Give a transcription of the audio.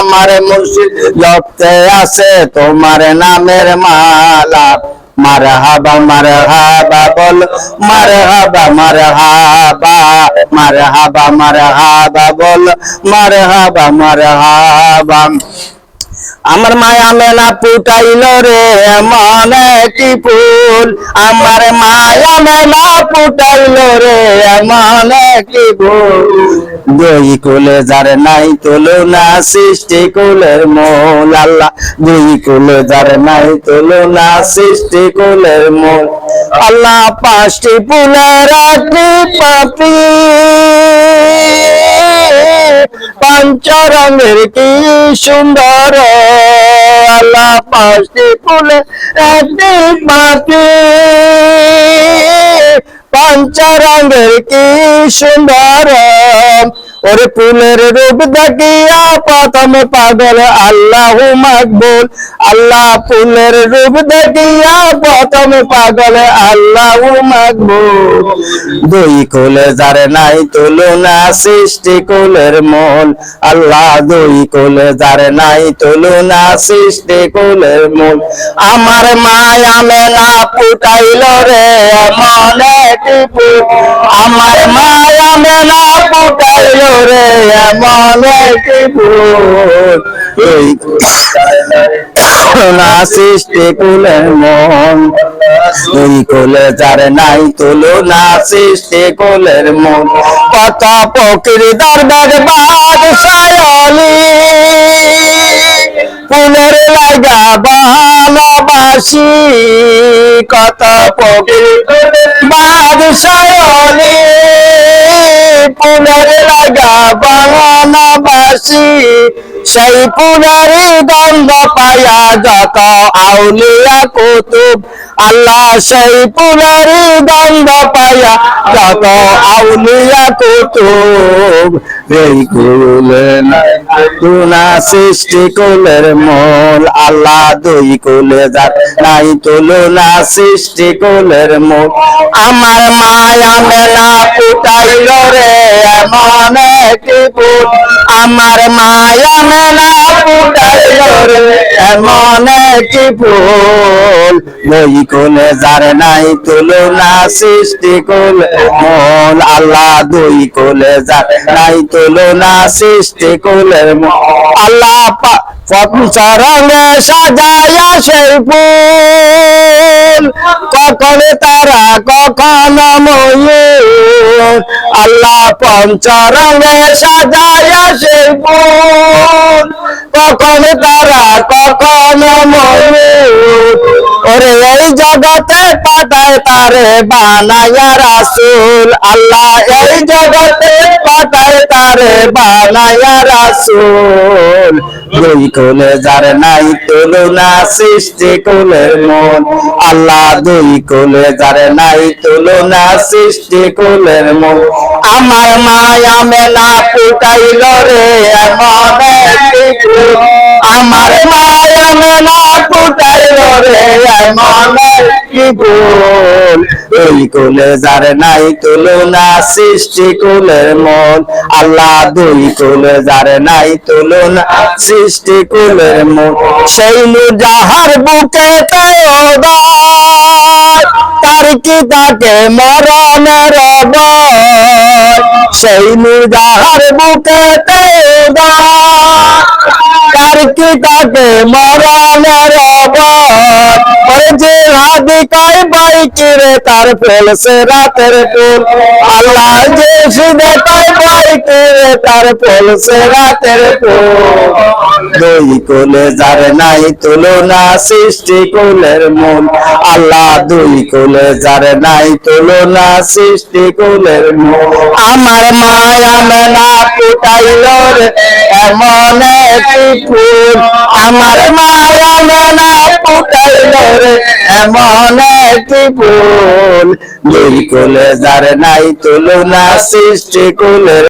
আমার মুর্শিদ জপতে আছে তোমার নামের মালা মারহাবা মারহাবা বল মারহাবা মারহাবা মারহাবা মারহাবা বল মারহাবা মারহাবা আমার মায়া মেলা ফুটাইল রে এমন একটি ফুল আমার মায়া মেলা ফুটাইল রে এমন একটি ফুল দুই কুলে যার নাই তুলনা সৃষ্টি কুলের মূল আল্লাহ দুই কুলে যার নাই তুলনা সৃষ্টি কুলের মূল আল্লাহ পাঁচটি ফুলের একটি পাপড়ি পঞ্চরঙের কি সুন্দর আল্লাহ পাঁচটি ফুলে একটি পাপড়ি পঞ্চরঙের কি সুন্দর ওরে ফুলের রূপ দেখিয়া প্রথম পাগল আল্লাহ মাকবুল আল্লাহ ফুলের রূপ দেখিয়া প্রথম পাগল আল্লাহ মাকবুল দুই কুলে যার নাই তুলনা সৃষ্টি কুলের মূল আল্লাহ দুই কুলে যার নাই তুলনা সৃষ্টি কুলের মূল আমার মায়া মেলা ফুটাইল রে এমন একটি ফুল আমার মায়া মেলা ফুটাইল রে এমন একটি ফুল না সৃষ্টি কুলের মন দুই কুলে যার নাই তুলনা সৃষ্টি কুলের মন কত পকির দরবার বাদশাহলি ফুলের লাগা ভালোবাসি কত পকির বাদশাহলি ফুলের লাগা ভালোবাসি সেই ফুলের গন্ধ পায়া যত আউলিয়া কুতুব আল্লাহ সেই ফুলের গন্ধ পায়া যত আউলিয়া কুতুব এই কুলে তুনা সৃষ্টি কুলের মূল আল্লাহ দুই কুলে যার নাই তুলনা সৃষ্টি কুলের মূল আমার মায়া মেলা ফুটাইল রে এমন একটি ফুল আমার মায়া মেলা ফুটাইল রে এমন একটি ফুল দুই কুলে যার নাই তুলনা সৃষ্টি কুলের মূল আল্লাহ দুই কুলে যার নাই তুলনা সৃষ্টি কুলের মূল আল্লাহ পঞ্চরঙে সাজায়া সেই ফুল কখন তারা কখন ময়ূর আল্লাহ পঞ্চরঙে সাজায়া সেই ফুল কখন তারা কখন ময়ূর ওরে এই জগতে পাঠায় তারে বানায়া রাসূল আল্লাহ এই জগতে পাঠায় তারে বানায়া রাসূল দুই কুলে যার নাই তুলনা সৃষ্টি কুলের মন আল্লাহ দুই কুলে যার নাই তুলনা সৃষ্টি কুলের মন আমার মায়া মেলা ফুটাইল রে এমন একটি ফুল আমার মায়া মেলা ফুটাইল রে এমন একটি ফুল এই কুলে যার নাই তুলনা সৃষ্টি কুলের মন আল্লাহ দুই কুলে যার নাই তুলনা সৃষ্টি কুলের মন সেই যাহার বুকে তার কি তাকে মরণের ভয় সেই যাহার বুকে তার কি তাকে মরণের ভয় যে হাদিকায় বাইকিরে তার ফেলছে রাতের ফুল আল্লাহ যে সুদেকায় বাইকিরে তার ফেলছে রাতের ফুল দুই কুলে যার নাই তুলনা সৃষ্টি কুলের মূল আল্লাহ দুই কুলে যার নাই তুলনা সৃষ্টি কুলের মূল আমার মায়া মেলা ফুটাইল রে এমন একটি ফুল আমার মায়া মেলা ফুটাইল রে এমন একটি ফুল দুই কুলে যার নাই তুলনা সৃষ্টি কুলের